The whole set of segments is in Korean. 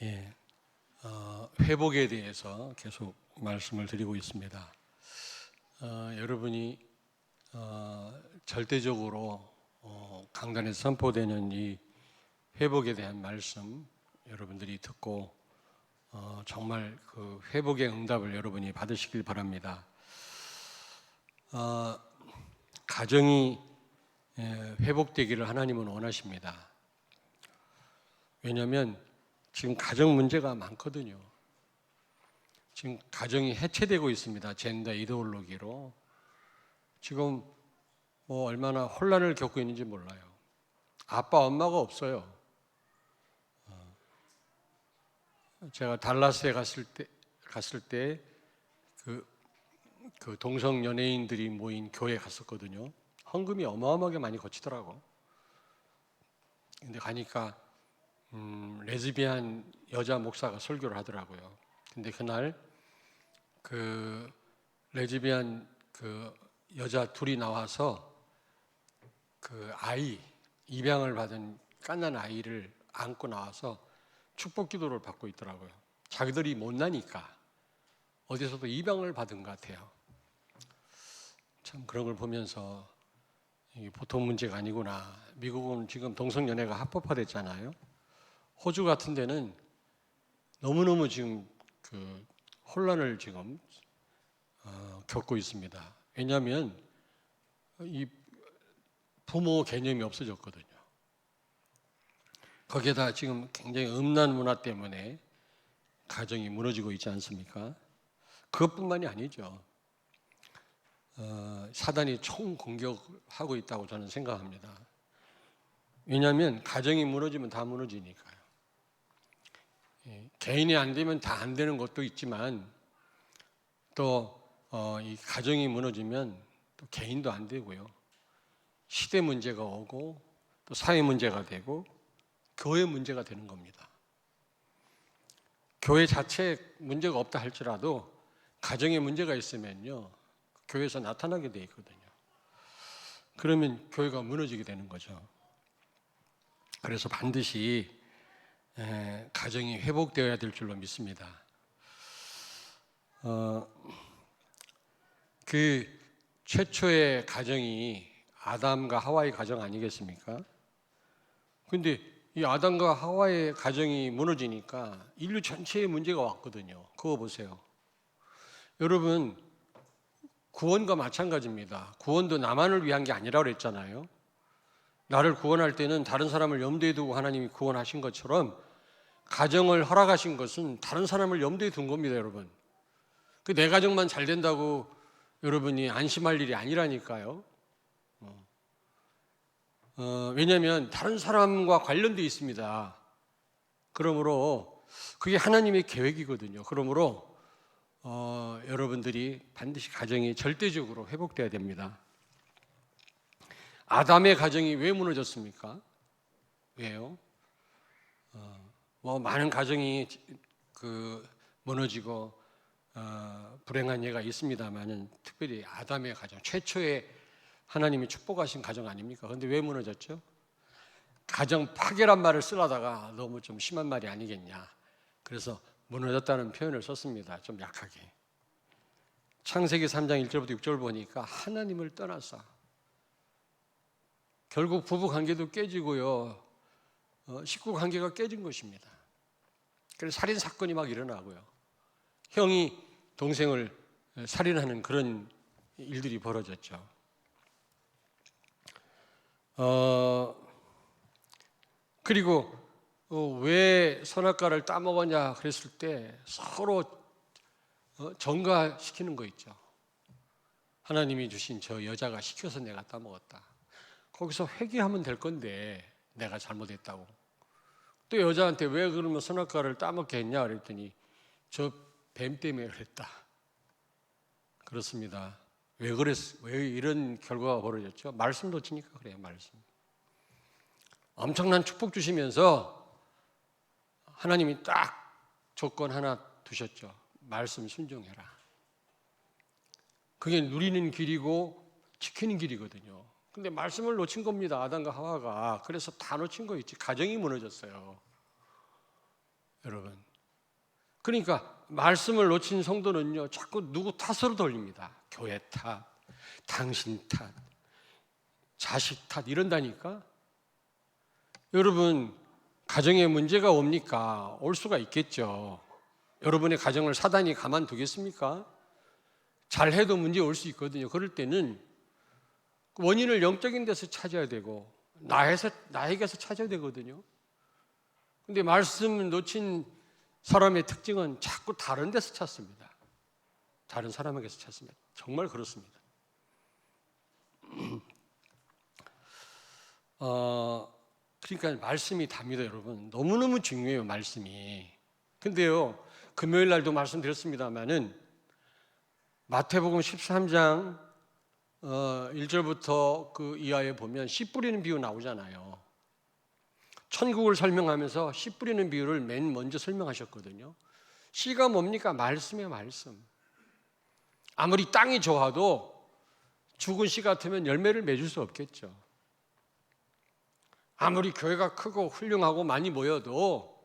예, 회복에 대해서 계속 말씀을 드리고 있습니다. 여러분이 절대적으로 강단에서 선포되는 이 회복에 대한 말씀 여러분들이 듣고 정말 그 회복의 응답을 여러분이 받으시길 바랍니다. 가정이 회복되기를 하나님은 원하십니다. 왜냐하면 지금 가정 문제가 많거든요. 지금 가정이 해체되고 있습니다. 젠더 이데올로기로. 지금 얼마나 혼란을 겪고 있는지 몰라요. 아빠, 엄마가 없어요. 제가 달라스에 갔을 때 그 동성 연예인들이 모인 교회에 갔었거든요. 헌금이 어마어마하게 많이 거치더라고. 근데 가니까 레즈비안 여자 목사가 설교를 하더라고요. 근데 그날 그 레즈비안 그 여자 둘이 나와서 그 아이, 입양을 받은 갓난 아이를 안고 나와서 축복 기도를 받고 있더라고요. 자기들이 못나니까 어디서도 입양을 받은 것 같아요. 참 그런 걸 보면서 이게 보통 문제가 아니구나. 미국은 지금 동성연애가 합법화됐잖아요. 호주 같은 데는 너무너무 지금 그 혼란을 지금 겪고 있습니다. 왜냐하면 이 부모 개념이 없어졌거든요. 거기에다 지금 굉장히 음란 문화 때문에 가정이 무너지고 있지 않습니까? 그것뿐만이 아니죠. 사단이 총 공격하고 있다고 저는 생각합니다. 왜냐하면 가정이 무너지면 다 무너지니까요. 개인이 안 되면 다 안 되는 것도 있지만 또 이 가정이 무너지면 또 개인도 안 되고요. 시대 문제가 오고 또 사회 문제가 되고 교회 문제가 되는 겁니다. 교회 자체에 문제가 없다 할지라도 가정에 문제가 있으면요, 교회에서 나타나게 돼 있거든요. 그러면 교회가 무너지게 되는 거죠. 그래서 반드시 가정이 회복되어야 될 줄로 믿습니다. 그 최초의 가정이 아담과 하와의 가정 아니겠습니까? 근데 이 아담과 하와의 가정이 무너지니까 인류 전체에 문제가 왔거든요. 그거 보세요. 여러분, 구원과 마찬가지입니다. 구원도 나만을 위한 게 아니라고 그랬잖아요. 나를 구원할 때는 다른 사람을 염두에 두고 하나님이 구원하신 것처럼 가정을 허락하신 것은 다른 사람을 염두에 둔 겁니다, 여러분. 그 내 가정만 잘 된다고 여러분이 안심할 일이 아니라니까요. 왜냐하면 다른 사람과 관련되어 있습니다. 그러므로 그게 하나님의 계획이거든요. 그러므로 여러분들이 반드시 가정이 절대적으로 회복돼야 됩니다. 아담의 가정이 왜 무너졌습니까? 왜요? 많은 가정이 무너지고 불행한 예가 있습니다만은 특별히 아담의 가정, 최초의 하나님이 축복하신 가정 아닙니까? 그런데 왜 무너졌죠? 가정 파괴란 말을 쓰려다가 너무 좀 심한 말이 아니겠냐. 그래서 무너졌다는 표현을 썼습니다. 좀 약하게. 창세기 3장 1절부터 6절 보니까 하나님을 떠나서 결국 부부 관계도 깨지고요. 식구 관계가 깨진 것입니다. 그래서 살인 사건이 막 일어나고요. 형이 동생을 살인하는 그런 일들이 벌어졌죠. 그리고 왜 선악과를 따먹었냐 그랬을 때 서로 전가시키는 거 있죠. 하나님이 주신 저 여자가 시켜서 내가 따먹었다. 거기서 회개하면 될 건데 내가 잘못했다고. 또 여자한테 왜 그러면 선악과를 따먹게 했냐 그랬더니 저 뱀 때문에 그랬다. 그렇습니다. 왜 이런 결과가 벌어졌죠? 말씀 놓치니까 그래요. 말씀. 엄청난 축복 주시면서 하나님이 딱 조건 하나 두셨죠. 말씀 순종해라. 그게 누리는 길이고 지키는 길이거든요. 근데 말씀을 놓친 겁니다. 아담과 하와가. 그래서 다 놓친 거 있지. 가정이 무너졌어요. 여러분. 그러니까 말씀을 놓친 성도는요, 자꾸 누구 탓으로 돌립니다. 교회 탓, 당신 탓, 자식 탓 이런다니까. 여러분, 가정에 문제가 옵니까? 올 수가 있겠죠. 여러분의 가정을 사단이 가만두겠습니까? 잘해도 문제 올 수 있거든요. 그럴 때는 원인을 영적인 데서 찾아야 되고 나에게서 찾아야 되거든요. 근데 말씀 놓친 사람의 특징은 자꾸 다른 데서 찾습니다. 다른 사람에게서 찾습니다. 정말 그렇습니다. 그러니까 말씀이 답니다, 여러분. 너무너무 중요해요, 말씀이. 근데요, 금요일 날도 말씀드렸습니다마는 마태복음 13장 1절부터 그 이하에 보면 씨 뿌리는 비유 나오잖아요. 천국을 설명하면서 씨 뿌리는 비유를 맨 먼저 설명하셨거든요. 씨가 뭡니까? 말씀이에요, 말씀. 아무리 땅이 좋아도 죽은 씨 같으면 열매를 맺을 수 없겠죠. 아무리 교회가 크고 훌륭하고 많이 모여도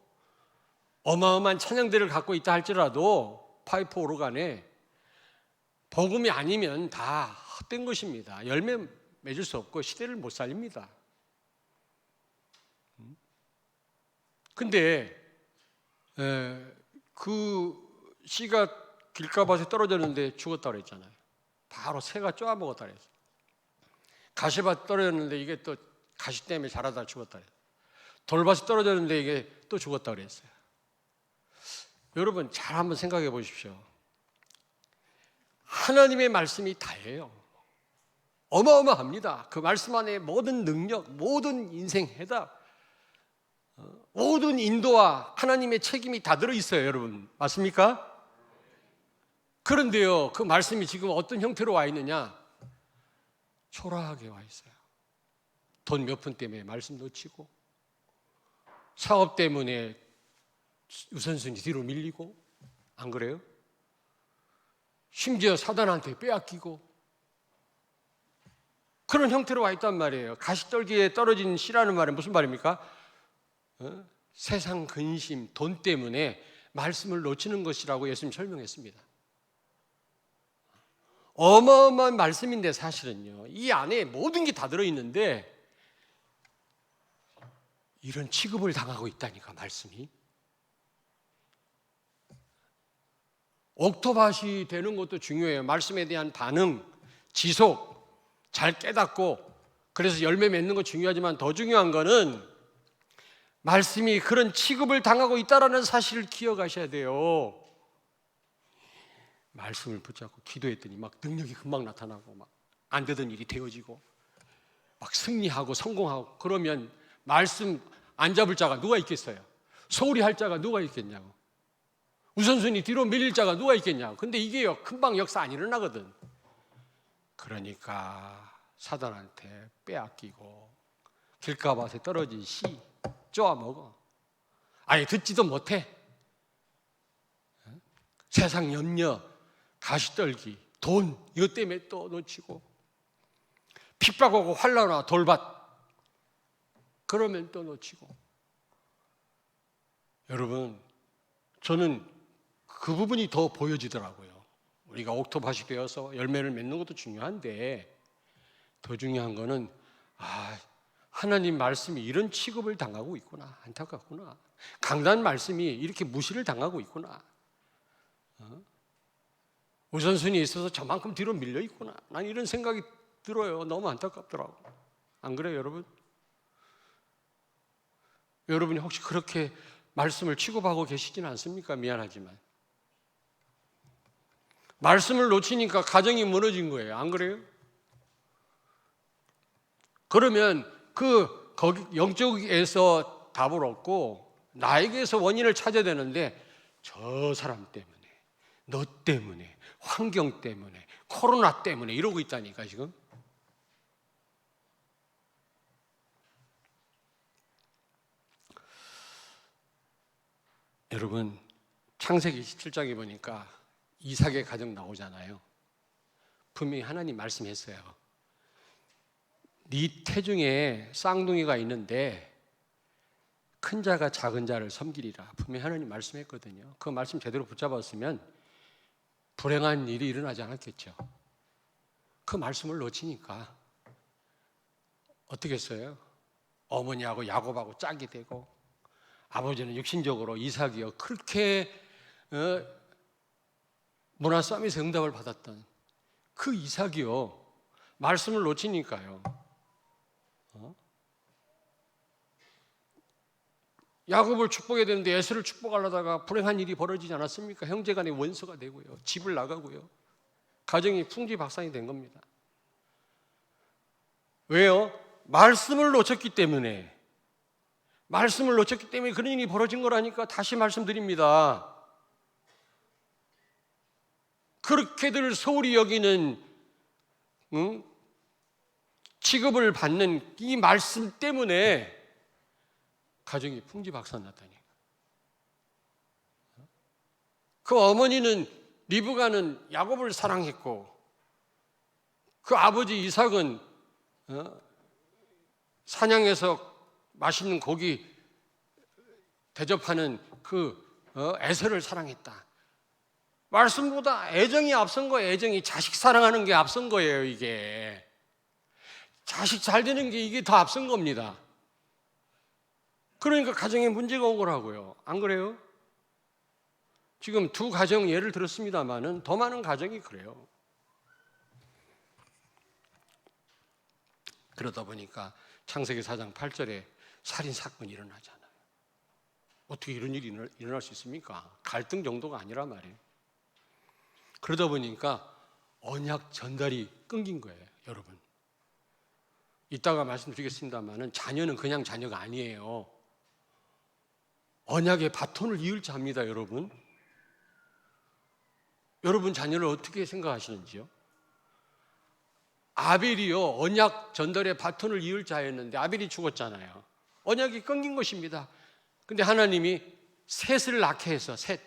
어마어마한 찬양대를 갖고 있다 할지라도 파이프 오르간에 복음이 아니면 다 헛된 것입니다. 열매 맺을 수 없고 시대를 못 살립니다. 근데 그 씨가 길가밭에 떨어졌는데 죽었다고 그랬잖아요. 바로 새가 쪼아먹었다 그랬어요. 가시밭 떨어졌는데 이게 또 가시 때문에 자라다 죽었다 그랬어요. 돌밭이 떨어졌는데 이게 또 죽었다 그랬어요. 여러분 잘 한번 생각해 보십시오. 하나님의 말씀이 다예요. 어마어마합니다. 그 말씀 안에 모든 능력, 모든 인생 해답, 모든 인도와 하나님의 책임이 다 들어있어요, 여러분. 맞습니까? 그런데요, 그 말씀이 지금 어떤 형태로 와 있느냐? 초라하게 와 있어요. 돈 몇 푼 때문에 말씀 놓치고, 사업 때문에 우선순위 뒤로 밀리고, 안 그래요? 심지어 사단한테 빼앗기고, 그런 형태로 와 있단 말이에요. 가시떨기에 떨어진 씨라는 말은 무슨 말입니까? 세상 근심, 돈 때문에 말씀을 놓치는 것이라고 예수님 설명했습니다. 어마어마한 말씀인데 사실은요, 이 안에 모든 게 다 들어있는데 이런 취급을 당하고 있다니까, 말씀이. 옥토밭이 되는 것도 중요해요. 말씀에 대한 반응, 지속, 잘 깨닫고 그래서 열매 맺는 거 중요하지만 더 중요한 거는 말씀이 그런 취급을 당하고 있다는 사실을 기억하셔야 돼요. 말씀을 붙잡고 기도했더니 막 능력이 금방 나타나고 막 안 되던 일이 되어지고 막 승리하고 성공하고, 그러면 말씀 안 잡을 자가 누가 있겠어요? 소홀히 할 자가 누가 있겠냐고. 우선순위 뒤로 밀릴 자가 누가 있겠냐고. 근데 이게요, 금방 역사 안 일어나거든. 그러니까 사단한테 빼앗기고 길가밭에 떨어진 씨 쪼아먹어. 아예 듣지도 못해. 세상 염려, 가시떨기, 돈 이것 때문에 또 놓치고, 핍박하고 환난과 돌밭 그러면 또 놓치고. 여러분, 저는 그 부분이 더 보여지더라고요. 우리가 옥토밭이 되어서 열매를 맺는 것도 중요한데 더 중요한 거는 하나님 말씀이 이런 취급을 당하고 있구나, 안타깝구나. 강단 말씀이 이렇게 무시를 당하고 있구나. 우선순위에 있어서 저만큼 뒤로 밀려 있구나. 난 이런 생각이 들어요. 너무 안타깝더라고. 안 그래요, 여러분? 여러분이 혹시 그렇게 말씀을 취급하고 계시지는 않습니까? 미안하지만 말씀을 놓치니까 가정이 무너진 거예요. 안 그래요? 그러면 거기 영적에서 답을 얻고 나에게서 원인을 찾아야 되는데 저 사람 때문에, 너 때문에, 환경 때문에, 코로나 때문에 이러고 있다니까 지금. 여러분, 창세기 17장에 보니까 이삭의 가정 나오잖아요. 분명히 하나님 말씀했어요. 네 태중에 쌍둥이가 있는데 큰 자가 작은 자를 섬기리라. 분명히 하나님 말씀했거든요. 그 말씀 제대로 붙잡았으면 불행한 일이 일어나지 않았겠죠. 그 말씀을 놓치니까 어떻게 했어요? 어머니하고 야곱하고 짝이 되고, 아버지는 육신적으로 이삭이요 그렇게 문화 싸움에서 응답을 받았던 그 이삭이요 말씀을 놓치니까요. 야곱을 축복해야 되는데 에서를 축복하려다가 불행한 일이 벌어지지 않았습니까? 형제간의 원수가 되고요, 집을 나가고요, 가정이 풍지박산이 된 겁니다. 왜요? 말씀을 놓쳤기 때문에. 말씀을 놓쳤기 때문에 그런 일이 벌어진 거라니까. 다시 말씀드립니다. 그렇게들 소홀히 여기는 취급을 받는 이 말씀 때문에 가정이 풍지박산 났다니까. 그 어머니는 리브가는 야곱을 사랑했고, 그 아버지 이삭은 사냥해서 맛있는 고기 대접하는 그 에서를 사랑했다. 말씀보다 애정이 앞선 거예요. 애정이. 자식 사랑하는 게 앞선 거예요. 이게 자식 잘 되는 게 이게 더 앞선 겁니다. 그러니까 가정에 문제가 온 거라고요. 안 그래요? 지금 두 가정 예를 들었습니다마는 더 많은 가정이 그래요. 그러다 보니까 창세기 4장 8절에 살인 사건이 일어나잖아요. 어떻게 이런 일이 일어날 수 있습니까? 갈등 정도가 아니란 말이에요. 그러다 보니까 언약 전달이 끊긴 거예요, 여러분. 이따가 말씀드리겠습니다마는 자녀는 그냥 자녀가 아니에요. 언약의 바톤을 이을 자입니다, 여러분. 여러분 자녀를 어떻게 생각하시는지요? 아벨이요, 언약 전달의 바톤을 이을 자였는데 아벨이 죽었잖아요. 언약이 끊긴 것입니다. 근데 하나님이 셋을 낳게 해서, 셋,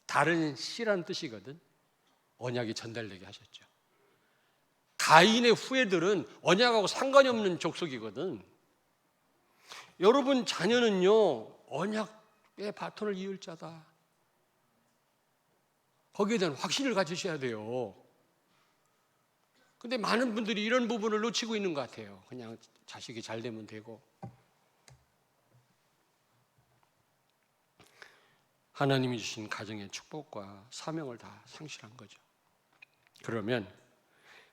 다른 씨라는 뜻이거든. 언약이 전달되게 하셨죠. 가인의 후예들은 언약하고 상관이 없는 족속이거든. 여러분 자녀는요, 언약의 바톤을 이을 자다. 거기에 대한 확신을 가지셔야 돼요. 근데 많은 분들이 이런 부분을 놓치고 있는 것 같아요. 그냥 자식이 잘 되면 되고. 하나님이 주신 가정의 축복과 사명을 다 상실한 거죠. 그러면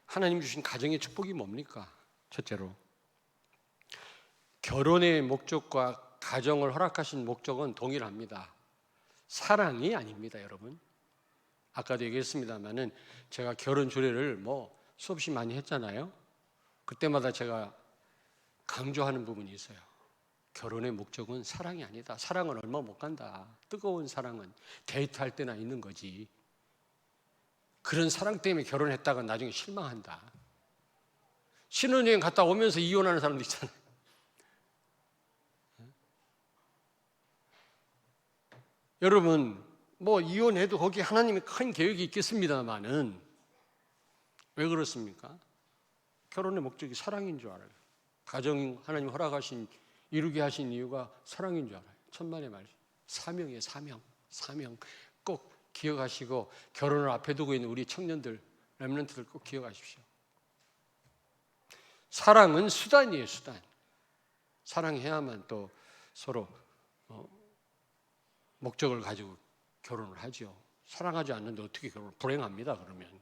하나님 주신 가정의 축복이 뭡니까? 첫째로, 결혼의 목적과 가정을 허락하신 목적은 동일합니다. 사랑이 아닙니다, 여러분. 아까도 얘기했습니다마는 제가 결혼 주례를 수없이 많이 했잖아요. 그때마다 제가 강조하는 부분이 있어요. 결혼의 목적은 사랑이 아니다. 사랑은 얼마 못 간다. 뜨거운 사랑은 데이트할 때나 있는 거지. 그런 사랑 때문에 결혼했다가 나중에 실망한다. 신혼여행 갔다 오면서 이혼하는 사람도 있잖아요. 여러분, 이혼해도 거기에 하나님의 큰 계획이 있겠습니다만은 왜 그렇습니까? 결혼의 목적이 사랑인 줄 알아요. 가정 하나님 허락하신, 이루게 하신 이유가 사랑인 줄 알아요. 천만의 말씀. 사명이에요, 사명. 사명 꼭 기억하시고, 결혼을 앞에 두고 있는 우리 청년들, 렘넌트들 꼭 기억하십시오. 사랑은 수단이에요, 수단. 사랑해야만 또 서로 목적을 가지고 결혼을 하죠. 사랑하지 않는데 어떻게 결혼을, 불행합니다, 그러면.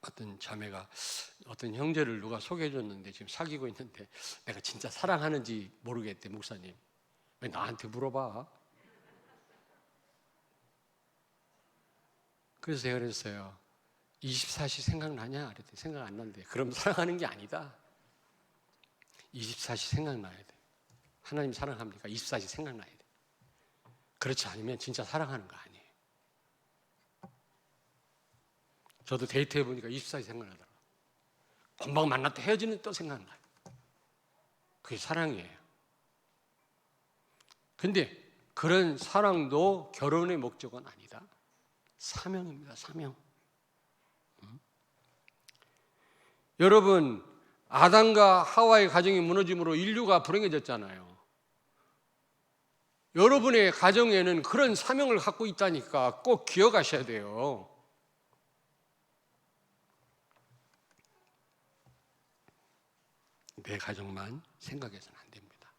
어떤 자매가 어떤 형제를 누가 소개해 줬는데 지금 사귀고 있는데, 내가 진짜 사랑하는지 모르겠대. 목사님, 왜 나한테 물어봐? 그래서 제가 그랬어요. 24시 생각나냐? 그랬더니 생각 안 난대. 그럼 사랑하는 게 아니다. 24시 생각나야 돼. 하나님 사랑합니까? 24시 생각나야 돼. 그렇지 않으면 진짜 사랑하는 거 아니에요. 저도 데이트해 보니까 24시 생각나더라고요. 금방 만났다 헤어지는 또 생각나요. 그게 사랑이에요. 근데 그런 사랑도 결혼의 목적은 아니다. 사명입니다, 사명. 여러분, 아담과 하와의 가정이 무너짐으로 인류가 불행해졌잖아요. 여러분의 가정에는 그런 사명을 갖고 있다니까 꼭 기억하셔야 돼요. 내 가정만 생각해서는 안 됩니다.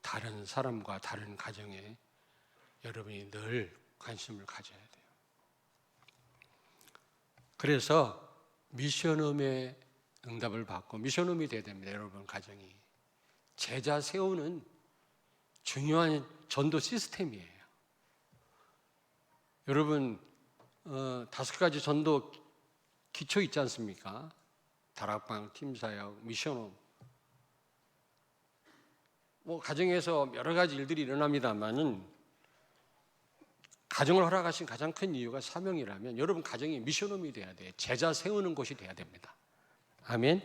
다른 사람과 다른 가정에 여러분이 늘 관심을 가져야 돼요. 그래서 미션홈의 응답을 받고 미션홈이 돼야 됩니다. 여러분 가정이 제자 세우는 중요한 전도 시스템이에요. 여러분 5가지 전도 기초 있지 않습니까? 다락방, 팀사역, 미션홈. 가정에서 여러 가지 일들이 일어납니다만은 가정을 허락하신 가장 큰 이유가 사명이라면 여러분 가정이 미션홈이 돼야 돼요. 제자 세우는 곳이 돼야 됩니다. 아멘.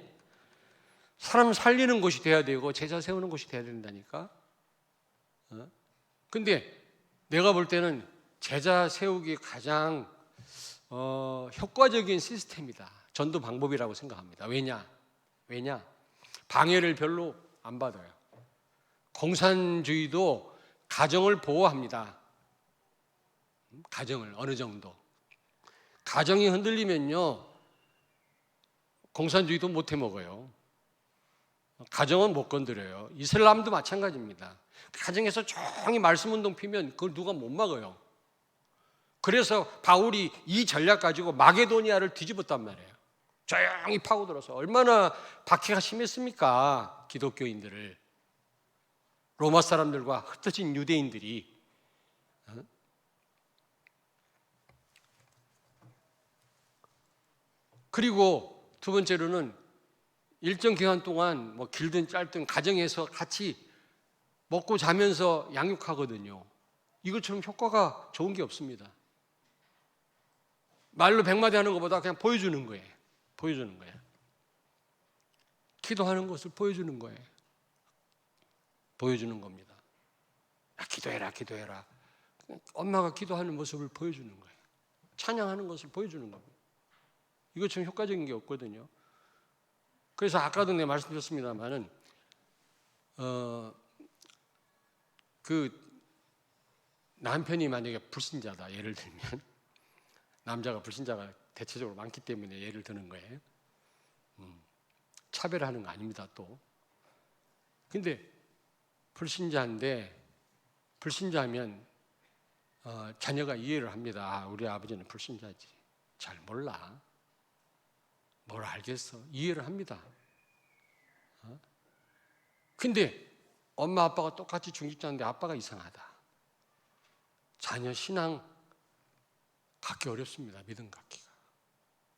사람 살리는 곳이 돼야 되고 제자 세우는 곳이 돼야 된다니까. 근데 내가 볼 때는 제자 세우기 가장 효과적인 시스템이다. 전도 방법이라고 생각합니다. 왜냐? 방해를 별로 안 받아요. 공산주의도 가정을 보호합니다. 가정을 어느 정도. 가정이 흔들리면요, 공산주의도 못 해먹어요. 가정은 못 건드려요. 이슬람도 마찬가지입니다. 가정에서 조용히 말씀운동 피면 그걸 누가 못 막아요. 그래서 바울이 이 전략 가지고 마게도니아를 뒤집었단 말이에요. 조용히 파고들어서. 얼마나 박해가 심했습니까? 기독교인들을. 로마 사람들과 흩어진 유대인들이. 그리고 두 번째로는 일정 기간 동안 길든 짧든 가정에서 같이 먹고 자면서 양육하거든요. 이것처럼 효과가 좋은 게 없습니다. 말로 100마디 하는 것보다 그냥 보여주는 거예요. 기도하는 것을 보여주는 거예요. 보여주는 겁니다. 기도해라. 엄마가 기도하는 모습을 보여주는 거예요. 찬양하는 것을 보여주는 겁니다. 이것처럼 효과적인 게 없거든요. 그래서 아까도 내가 말씀드렸습니다만은 그 남편이 만약에 불신자다 예를 들면 남자가 불신자가 대체적으로 많기 때문에 예를 드는 거예요. 차별하는 거 아닙니다 또. 근데 불신자면 자녀가 이해를 합니다. 우리 아버지는 불신자지. 잘 몰라. 뭘 알겠어. 이해를 합니다. 근데 엄마 아빠가 똑같이 중직자인데 아빠가 이상하다. 자녀 신앙 갖기 어렵습니다. 믿음 갖기가.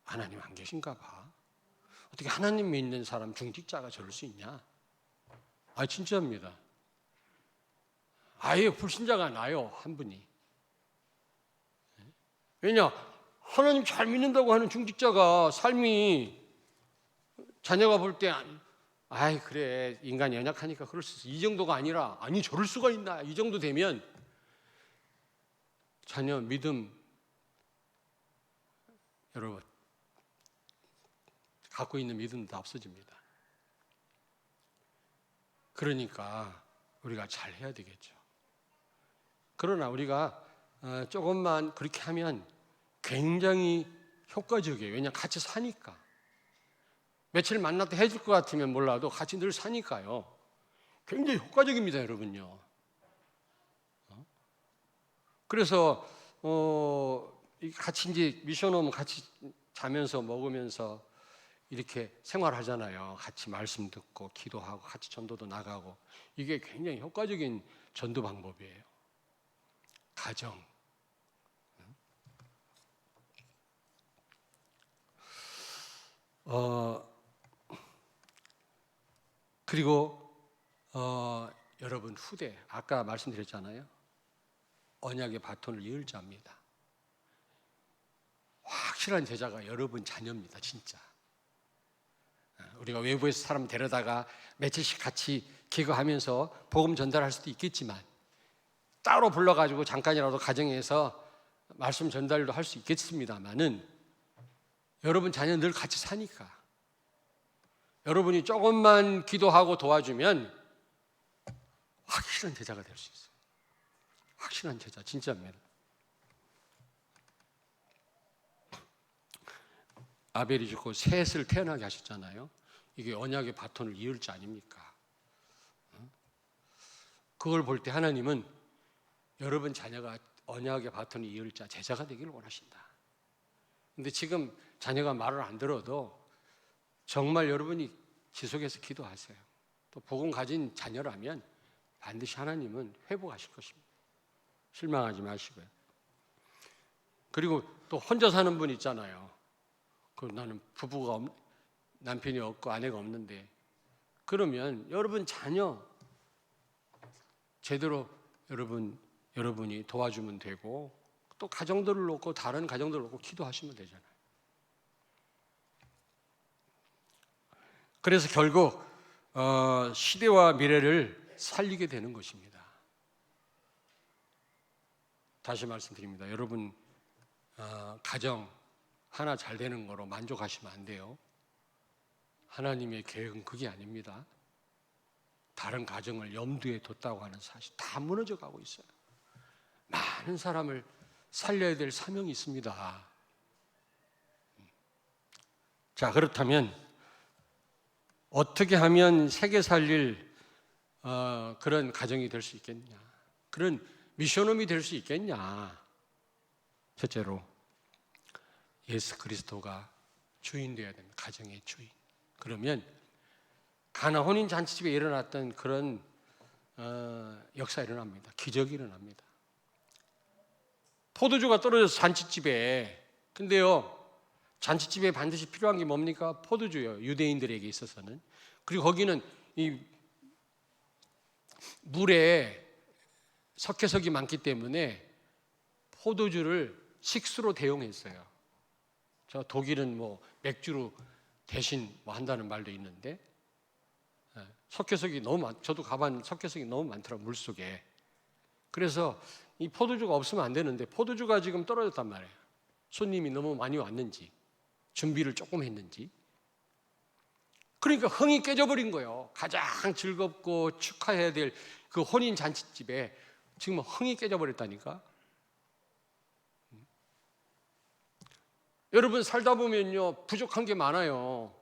하나님 안 계신가 봐. 어떻게 하나님 믿는 사람 중직자가 저럴 수 있냐? 진짜입니다. 아예 불신자가 나요. 한 분이. 왜냐? 하나님 잘 믿는다고 하는 중직자가 삶이 자녀가 볼 때 그래 인간이 연약하니까 그럴 수 있어. 이 정도가 아니라 저럴 수가 있나. 이 정도 되면 자녀 믿음 여러분 갖고 있는 믿음도 다 없어집니다. 그러니까 우리가 잘 해야 되겠죠. 그러나 우리가 조금만 그렇게 하면 굉장히 효과적이에요. 왜냐하면 같이 사니까. 며칠 만났다 해줄 것 같으면 몰라도 같이 늘 사니까요. 굉장히 효과적입니다, 여러분요. 그래서 같이 이제 미션홈 같이 자면서 먹으면서 이렇게 생활하잖아요. 같이 말씀 듣고 기도하고 같이 전도도 나가고 이게 굉장히 효과적인 전도 방법이에요. 가정. 그리고 여러분 후대 아까 말씀드렸잖아요. 언약의 바톤을 이을 자입니다. 확실한 제자가 여러분 자녀입니다. 진짜. 우리가 외부에서 사람 데려다가 며칠씩 같이 기거하면서 복음 전달할 수도 있겠지만 따로 불러가지고 잠깐이라도 가정에서 말씀 전달도 할 수 있겠습니다만은 여러분 자녀 늘 같이 사니까. 여러분이 조금만 기도하고 도와주면 확실한 제자가 될 수 있어요. 확실한 제자, 진짜입니다. 아벨이 죽고 셋을 태어나게 하셨잖아요. 이게 언약의 바톤을 이을 자 아닙니까? 그걸 볼 때 하나님은 여러분 자녀가 언약의 바톤을 이을 자, 제자가 되기를 원하신다. 근데 지금 자녀가 말을 안 들어도 정말 여러분이 지속해서 기도하세요. 또 복음 가진 자녀라면 반드시 하나님은 회복하실 것입니다. 실망하지 마시고요. 그리고 또 혼자 사는 분 있잖아요. 나는 남편이 없고 아내가 없는데, 그러면 여러분 자녀 제대로 여러분이 도와주면 되고, 또 가정들을 놓고 다른 가정들을 놓고 기도하시면 되잖아요. 그래서 결국 시대와 미래를 살리게 되는 것입니다. 다시 말씀드립니다. 여러분 가정 하나 잘 되는 거로 만족하시면 안 돼요. 하나님의 계획은 그게 아닙니다. 다른 가정을 염두에 뒀다고 하는 사실 다 무너져 가고 있어요. 많은 사람을 살려야 될 사명이 있습니다. 자, 그렇다면 어떻게 하면 세계 살릴 그런 가정이 될 수 있겠냐, 그런 미션홈이 될 수 있겠냐. 첫째로 예수 그리스도가 주인 되어야 됩니다. 가정의 주인. 그러면 가나 혼인 잔치집에 일어났던 그런 역사가 일어납니다. 기적이 일어납니다. 포도주가 떨어져서 잔치집에, 근데요 잔치집에 반드시 필요한 게 뭡니까? 포도주요. 유대인들에게 있어서는. 그리고 거기는 이 물에 석회석이 많기 때문에 포도주를 식수로 대용했어요. 저 독일은 뭐 맥주로 대신 뭐 한다는 말도 있는데, 석회석이 너무 저도 가봤는데 석회석이 너무 많더라고요, 물속에. 그래서 이 포도주가 없으면 안 되는데 포도주가 지금 떨어졌단 말이에요. 손님이 너무 많이 왔는지, 준비를 조금 했는지. 그러니까 흥이 깨져버린 거예요. 가장 즐겁고 축하해야 될 그 혼인 잔치집에 지금 흥이 깨져버렸다니까. 여러분 살다 보면요 부족한 게 많아요.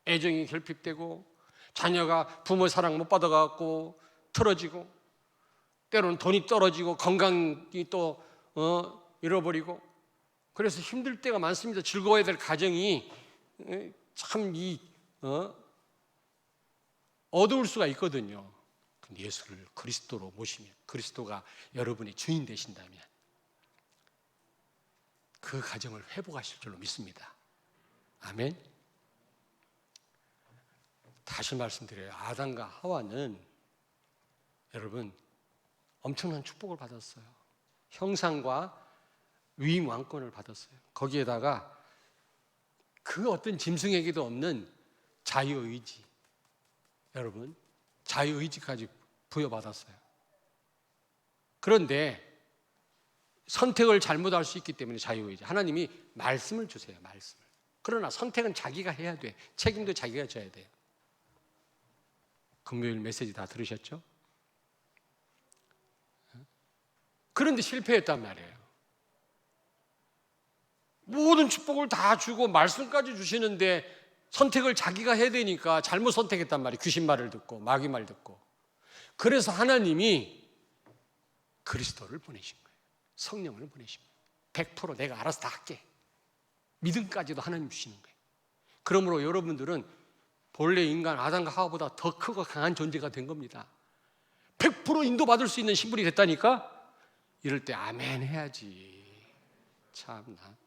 애정이 결핍되고, 자녀가 부모 사랑 못 받아갖고 틀어지고, 때로는 돈이 떨어지고, 건강이 또 잃어버리고, 그래서 힘들 때가 많습니다. 즐거워야 될 가정이 참 어두울 수가 있거든요. 근데 예수를 그리스도로 모시면, 그리스도가 여러분의 주인 되신다면 그 가정을 회복하실 줄로 믿습니다. 아멘. 다시 말씀드려요. 아담과 하와는 여러분 엄청난 축복을 받았어요. 형상과 위임 왕권을 받았어요. 거기에다가 그 어떤 짐승에게도 없는 자유의지, 여러분 자유의지까지 부여받았어요. 그런데 선택을 잘못할 수 있기 때문에 자유의지, 하나님이 말씀을 주세요. 말씀을. 그러나 선택은 자기가 해야 돼. 책임도 자기가 져야 돼요. 금요일 메시지 다 들으셨죠? 그런데 실패했단 말이에요. 모든 축복을 다 주고 말씀까지 주시는데 선택을 자기가 해야 되니까 잘못 선택했단 말이에요. 귀신 말을 듣고 마귀 말 듣고. 그래서 하나님이 그리스도를 보내신 거예요. 성령을 보내신 거예요. 100% 내가 알아서 다 할게. 믿음까지도 하나님 주시는 거예요. 그러므로 여러분들은 본래 인간 아담과 하와보다 더 크고 강한 존재가 된 겁니다. 100% 인도받을 수 있는 신분이 됐다니까? 이럴 때 아멘 해야지. 참나.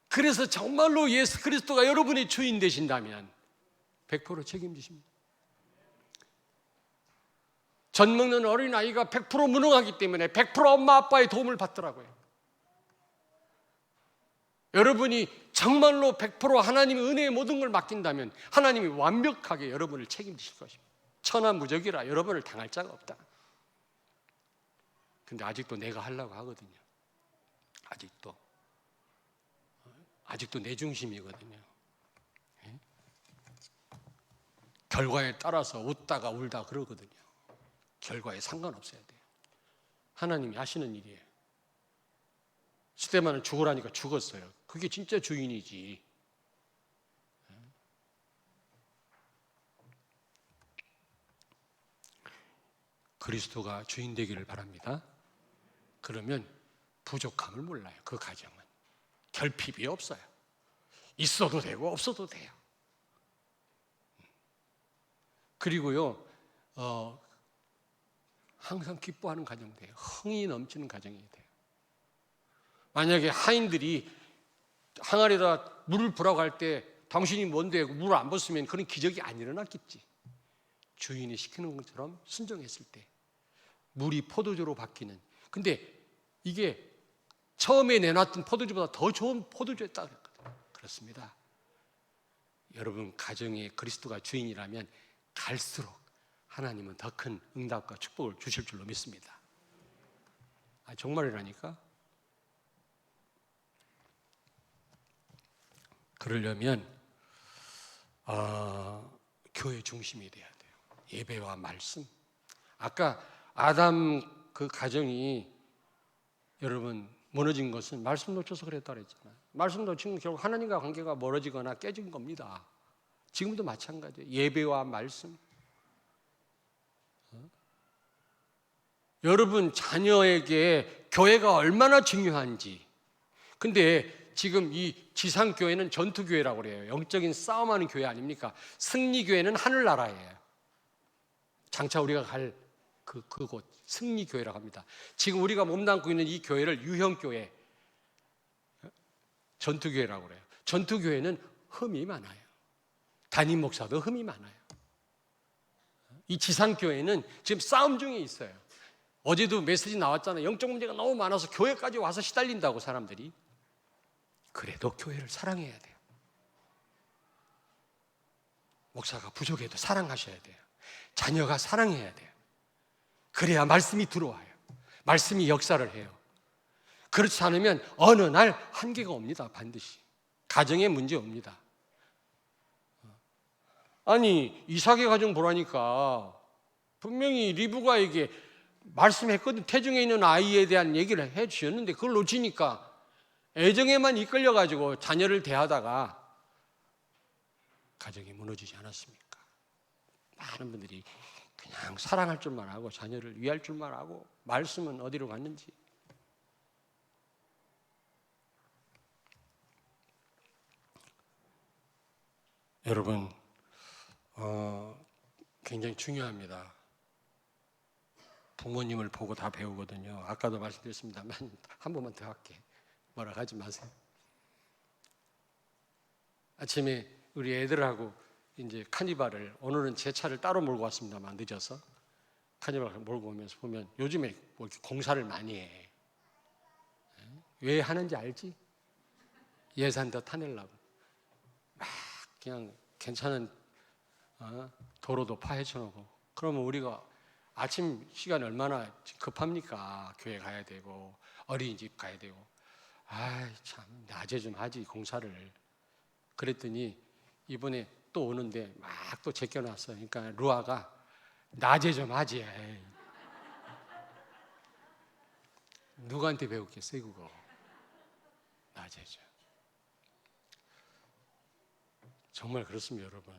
그래서 정말로 예수 그리스도가 여러분의 주인 되신다면 100% 책임지십니다. 젖 먹는 어린아이가 100% 무능하기 때문에 100% 엄마 아빠의 도움을 받더라고요. 여러분이 정말로 100% 하나님의 은혜의 모든 걸 맡긴다면 하나님이 완벽하게 여러분을 책임지실 것입니다. 천하무적이라 여러분을 당할 자가 없다. 근데 아직도 내가 하려고 하거든요. 아직도 내 중심이거든요. 결과에 따라서 웃다가 울다 그러거든요. 결과에 상관없어야 돼요. 하나님이 하시는 일이에요. 스테반은 죽으라니까 죽었어요. 그게 진짜 주인이지. 그리스도가 주인 되기를 바랍니다. 그러면 부족함을 몰라요. 그 가정은 결핍이 없어요. 있어도 되고 없어도 돼요. 그리고요, 항상 기뻐하는 가정 돼요. 흥이 넘치는 가정이 돼요. 만약에 하인들이 항아리에다 물을 부라고 할 때 당신이 뭔데 물을 안 붓으면 그런 기적이 안 일어났겠지. 주인이 시키는 것처럼 순종했을 때 물이 포도주로 바뀌는. 근데 이게 처음에 내놨던 포도주보다 더 좋은 포도주였다 그랬거든요. 그렇습니다. 여러분 가정에 그리스도가 주인이라면 갈수록 하나님은 더 큰 응답과 축복을 주실 줄로 믿습니다. 정말이라니까. 그러려면 교회 중심이 돼야 돼요. 예배와 말씀. 아까 아담 그 가정이 여러분 무너진 것은 말씀 놓쳐서 그랬다 그랬잖아요. 말씀 놓친 건 결국 하나님과 관계가 멀어지거나 깨진 겁니다. 지금도 마찬가지예요. 예배와 말씀. 여러분 자녀에게 교회가 얼마나 중요한지. 근데 지금 이 지상교회는 전투교회라고 그래요. 영적인 싸움하는 교회 아닙니까? 승리교회는 하늘나라예요. 장차 우리가 갈 그곳 승리교회라고 합니다. 지금 우리가 몸담고 있는 이 교회를 유형교회, 전투교회라고 그래요. 전투교회는 흠이 많아요. 담임 목사도 흠이 많아요. 이 지상교회는 지금 싸움 중에 있어요. 어제도 메시지 나왔잖아요. 영적 문제가 너무 많아서 교회까지 와서 시달린다고 사람들이. 그래도 교회를 사랑해야 돼요. 목사가 부족해도 사랑하셔야 돼요. 자녀가 사랑해야 돼요. 그래야 말씀이 들어와요. 말씀이 역사를 해요. 그렇지 않으면 어느 날 한계가 옵니다. 반드시. 가정에 문제 옵니다. 아니 이삭의 가정 보라니까 분명히 리브가에게 말씀했거든. 태중에 있는 아이에 대한 얘기를 해 주셨는데 그걸 놓치니까 애정에만 이끌려가지고 자녀를 대하다가 가정이 무너지지 않았습니까? 많은 분들이 그냥 사랑할 줄만 하고 자녀를 위할 줄만 하고 말씀은 어디로 갔는지. 여러분 굉장히 중요합니다. 부모님을 보고 다 배우거든요. 아까도 말씀드렸습니다만 한 번만 더 할게. 뭐라 하지 마세요. 아침에 우리 애들하고 이제 카니발을, 오늘은 제 차를 따로 몰고 왔습니다만 늦어서 카니발을 몰고 오면서 보면 요즘에 뭐 이렇게 공사를 많이 해. 왜 하는지 알지? 예산 더 타내려고. 막 그냥 괜찮은 도로도 파헤쳐놓고. 그러면 우리가 아침 시간이 얼마나 급합니까? 교회 가야 되고 어린이집 가야 되고. 아이 참 낮에 좀 하지 공사를. 그랬더니 이번에 또 오는데 막 또 제껴놨어. 그러니까 루아가 낮에 좀 하지. 에이. 누구한테 배웠겠어요 그거. 낮에 좀. 정말 그렇습니다 여러분.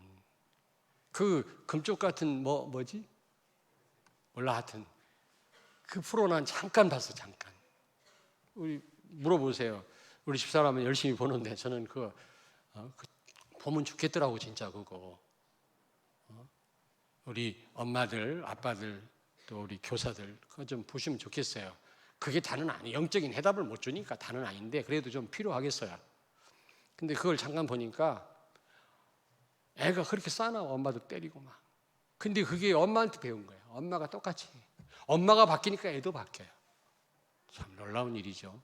그 금쪽 같은 뭐지? 몰라 하여튼 그 프로 난 잠깐 봤어. 잠깐. 우리 물어보세요. 우리 집사람은 열심히 보는데 저는 그 보면 좋겠더라고 진짜 그거. 우리 엄마들, 아빠들, 또 우리 교사들 그거 좀 보시면 좋겠어요. 그게 다는 아니에요. 영적인 해답을 못 주니까 다는 아닌데 그래도 좀 필요하겠어요. 근데 그걸 잠깐 보니까 애가 그렇게 싸나워. 엄마도 때리고 막. 근데 그게 엄마한테 배운 거예요. 엄마가 똑같이. 엄마가 바뀌니까 애도 바뀌어요. 참 놀라운 일이죠.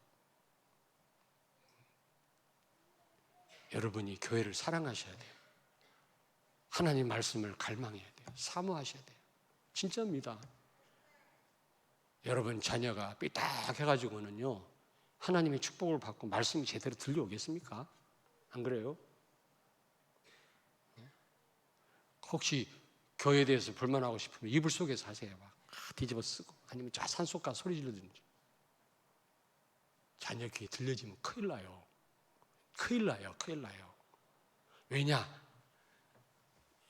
여러분이 교회를 사랑하셔야 돼요. 하나님 말씀을 갈망해야 돼요. 사모하셔야 돼요. 진짜입니다. 여러분 자녀가 삐딱해가지고는요 하나님의 축복을 받고 말씀이 제대로 들려오겠습니까? 안 그래요? 혹시 교회에 대해서 불만하고 싶으면 이불 속에서 하세요. 막 뒤집어 쓰고 아니면 저 산속 가서 소리 지르든지. 자녀 귀에 들려지면 큰일 나요. 큰일 나요. 큰일 나요. 왜냐?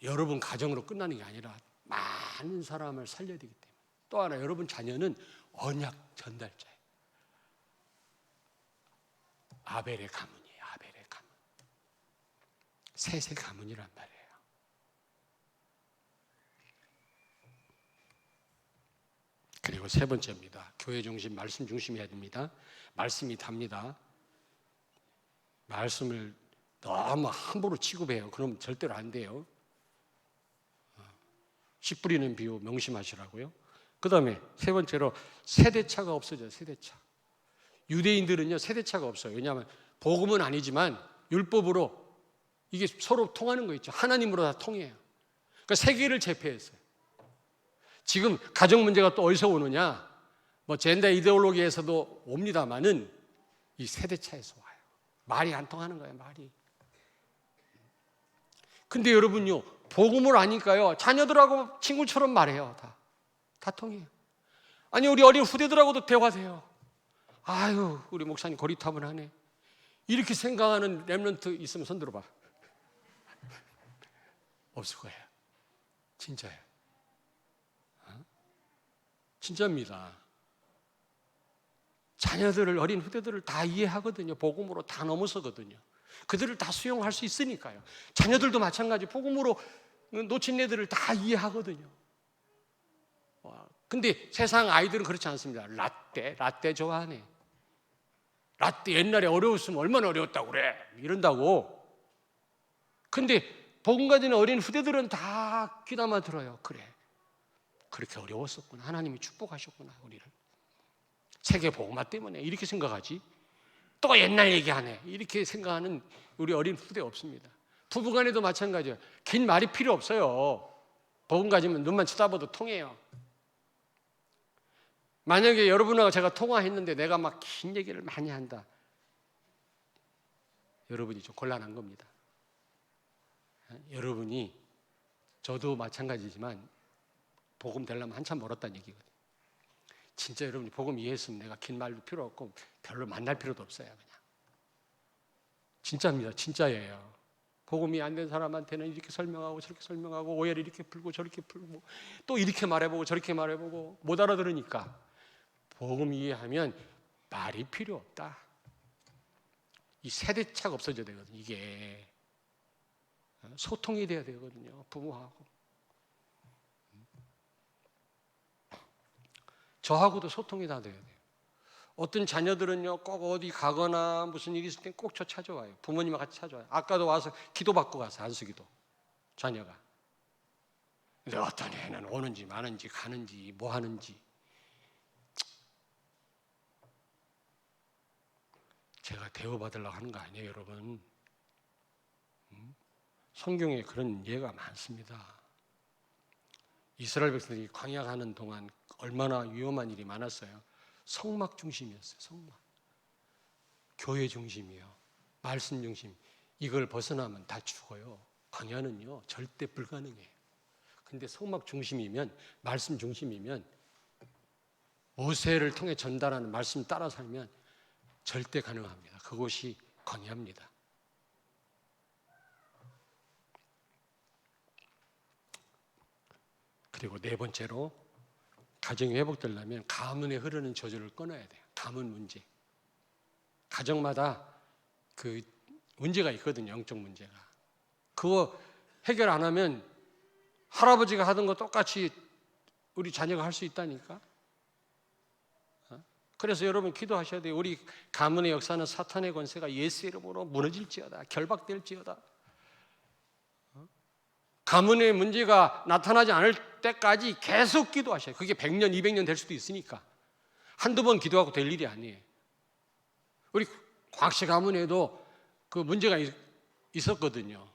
여러분 가정으로 끝나는 게 아니라 많은 사람을 살려야 되기 때문에. 또 하나, 여러분 자녀는 언약 전달자예요. 아벨의 가문이에요. 아벨의 가문. 셋의 가문이란 말이에요. 그리고 세 번째입니다. 교회 중심, 말씀 중심해야 됩니다. 말씀이 답니다. 말씀을 너무 함부로 취급해요. 그럼 절대로 안 돼요. 씨 뿌리는 비유 명심하시라고요. 그 다음에 세 번째로 세대차가 없어져요. 세대차. 유대인들은요 세대차가 없어요. 왜냐하면 복음은 아니지만 율법으로 이게 서로 통하는 거 있죠. 하나님으로 다 통해요. 그러니까 세계를 제패했어요. 지금 가정 문제가 또 어디서 오느냐? 뭐 젠더 이데올로기에서도 옵니다만은 이 세대차에서 와요. 말이 안 통하는 거예요. 말이. 근데 여러분요 복음을 아니까요 자녀들하고 친구처럼 말해요. 다 통해요. 아니 우리 어린 후대들하고도 대화돼요. 아유 우리 목사님 고리타분하네. 이렇게 생각하는 렘넌트 있으면 손 들어봐. 없을 거예요. 진짜예요. 진짜입니다. 자녀들을, 어린 후대들을 다 이해하거든요. 복음으로 다 넘어서거든요. 그들을 다 수용할 수 있으니까요. 자녀들도 마찬가지. 복음으로 놓친 애들을 다 이해하거든요. 근데 세상 아이들은 그렇지 않습니다. 라떼 좋아하네. 라떼 옛날에 어려웠으면 얼마나 어려웠다고 그래. 이런다고. 근데 복음 가진 어린 후대들은 다 귀담아 들어요. 그래. 그렇게 어려웠었구나. 하나님이 축복하셨구나. 우리를. 세계 복음화 때문에 이렇게 생각하지. 또 옛날 얘기하네. 이렇게 생각하는 우리 어린 후대 없습니다. 부부간에도 마찬가지예요. 긴 말이 필요 없어요. 복음 가지면 눈만 쳐다봐도 통해요. 만약에 여러분하고 제가 통화했는데 내가 막 긴 얘기를 많이 한다. 여러분이 좀 곤란한 겁니다. 여러분이 저도 마찬가지지만 복음 되려면 한참 멀었다는 얘기거든요. 진짜 여러분이 복음 이해했으면 내가 긴 말도 필요 없고 별로 만날 필요도 없어요. 그냥. 진짜입니다. 진짜예요. 복음이 안 된 사람한테는 이렇게 설명하고 저렇게 설명하고 오해를 이렇게 풀고 저렇게 풀고 또 이렇게 말해보고 저렇게 말해보고 못 알아들으니까 복음 이해하면 말이 필요 없다. 이 세대차가 없어져야 되거든요. 이게 소통이 돼야 되거든요. 부모하고. 저하고도 소통이 다 돼야 돼요. 어떤 자녀들은요 꼭 어디 가거나 무슨 일이 있을 땐 꼭 저 찾아와요. 부모님과 같이 찾아와요. 아까도 와서 기도받고 가서 안수기도 자녀가. 근데 어떤 애는 오는지 마는지 가는지 뭐 하는지 제가 대우받으려고 하는 거 아니에요, 여러분. 성경에 그런 예가 많습니다. 이스라엘 백성들이 광야 가는 동안 얼마나 위험한 일이 많았어요. 성막 중심이었어요. 성막. 교회 중심이요. 말씀 중심. 이걸 벗어나면 다 죽어요. 광야는요 절대 불가능해요. 근데 성막 중심이면, 말씀 중심이면 모세를 통해 전달하는 말씀 따라 살면 절대 가능합니다. 그것이 광야입니다. 그리고 네 번째로 가정이 회복되려면 가문에 흐르는 저주를 끊어야 돼요. 가문 문제. 가정마다 그 문제가 있거든요. 영적 문제가. 그거 해결 안 하면 할아버지가 하던 거 똑같이 우리 자녀가 할 수 있다니까. 그래서 여러분 기도하셔야 돼요. 우리 가문의 역사는 사탄의 권세가 예수 이름으로 무너질지어다. 결박될지어다. 가문의 문제가 나타나지 않을 때까지 계속 기도하셔요. 그게 100년, 200년 될 수도 있으니까. 한두 번 기도하고 될 일이 아니에요. 우리 곽씨 가문에도 그 문제가 있었거든요.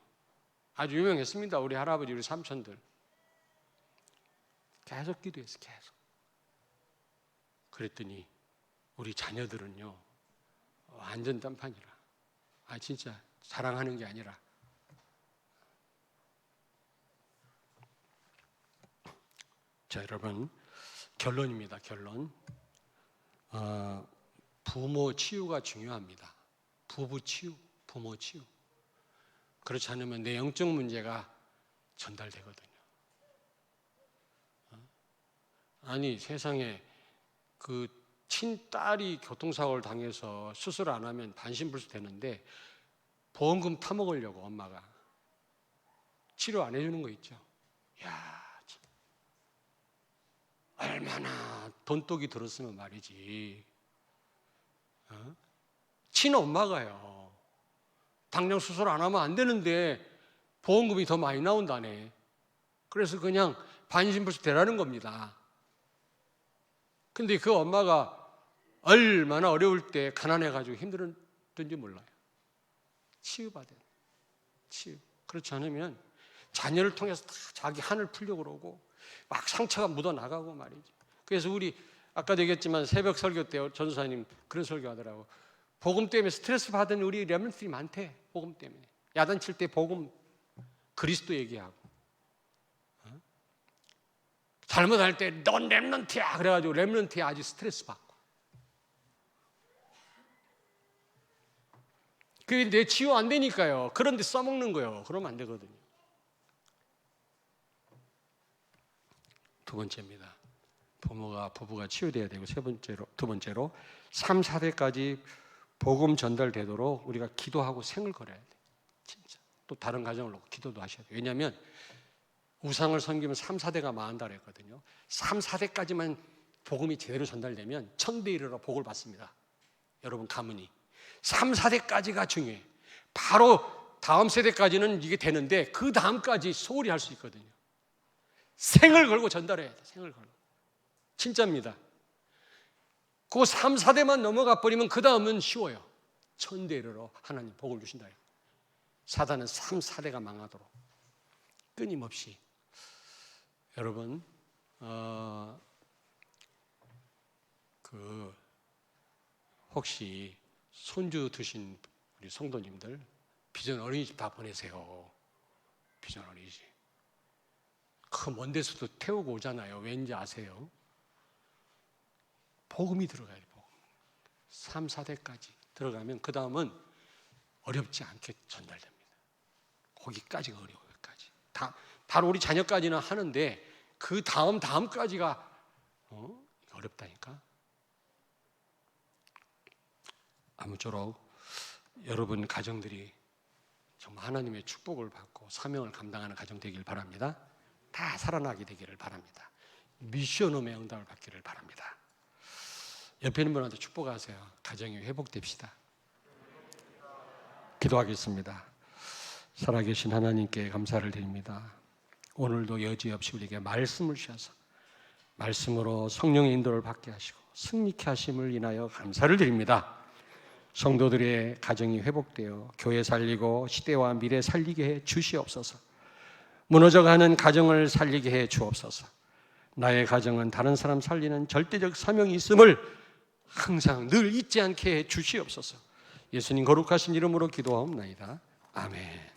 아주 유명했습니다. 우리 할아버지, 우리 삼촌들. 계속 기도했어요. 계속. 그랬더니 우리 자녀들은요 완전 딴판이라. 진짜 자랑하는 게 아니라. 자, 여러분, 결론입니다. 결론. 부모 치유가 중요합니다. 부부 치유, 부모 치유. 그렇지 않으면 내 영적 문제가 전달되거든요. 아니, 세상에 그 친딸이 교통사고를 당해서 수술 안 하면 반신불수 되는데 보험금 타먹으려고 엄마가 치료 안 해주는 거 있죠. 야, 얼마나 돈독이 들었으면 말이지. 친엄마가요. 당장 수술 안 하면 안 되는데 보험금이 더 많이 나온다네. 그래서 그냥 반신불수 되라는 겁니다. 근데 그 엄마가 얼마나 어려울 때 가난해가지고 힘들었던지 몰라요. 치유받아요. 치유. 그렇지 않으면 자녀를 통해서 다 자기 한을 풀려고 그러고 막 상처가 묻어나가고 말이죠. 그래서 우리 아까도 얘기했지만 새벽 설교 때 전도사님 그런 설교하더라고. 복음 때문에 스트레스 받은 우리 렘넌트들이 많대. 복음 때문에. 야단칠 때 복음 그리스도 얘기하고 잘못할 때 넌 렘넌트야 그래가지고 렘넌트에 아주 스트레스 받고. 그게 내 치유 안 되니까요. 그런데 써먹는 거예요. 그러면 안 되거든요. 두 번째입니다. 부부가 치유돼야 되고 두 번째로 3, 4대까지 복음 전달되도록 우리가 기도하고 생을 걸어야 돼. 진짜. 또 다른 가정을 놓고 기도도 하셔야 돼요. 왜냐하면 우상을 섬기면 3, 4대가 망한다 그랬거든요. 3, 4대까지만 복음이 제대로 전달되면 천대 이르러 복을 받습니다. 여러분 가문이 3, 4대까지가 중요해. 바로 다음 세대까지는 이게 되는데 그 다음까지 소홀히 할 수 있거든요. 생을 걸고 전달해야 돼. 생을 걸고. 진짜입니다. 그 3, 4대만 넘어가 버리면 그 다음은 쉬워요. 천대 이르러 하나님 복을 주신다. 사단은 3, 4대가 망하도록 끊임없이. 여러분 혹시 손주 두신 우리 성도님들 비전 어린이집 다 보내세요. 비전 어린이집 그 먼 데서도 태우고 오잖아요. 왠지 아세요? 복음이 들어가야 돼요. 복음. 3, 4대까지 들어가면 그 다음은 어렵지 않게 전달됩니다. 거기까지가 어려워요. 여기까지. 바로 우리 자녀까지는 하는데 그 다음까지가 어렵다니까. 아무쪼록 여러분 가정들이 정말 하나님의 축복을 받고 사명을 감당하는 가정 되길 바랍니다. 다 살아나게 되기를 바랍니다. 미션홈의 응답을 받기를 바랍니다. 옆에 있는 분한테 축복하세요. 가정이 회복됩시다. 기도하겠습니다. 살아계신 하나님께 감사를 드립니다. 오늘도 여지없이 우리에게 말씀을 주셔서 말씀으로 성령의 인도를 받게 하시고 승리케 하심을 인하여 감사를 드립니다. 성도들의 가정이 회복되어 교회 살리고 시대와 미래 살리게 해 주시옵소서. 무너져가는 가정을 살리게 해 주옵소서. 나의 가정은 다른 사람 살리는 절대적 사명이 있음을 항상 늘 잊지 않게 해 주시옵소서. 예수님 거룩하신 이름으로 기도하옵나이다. 아멘.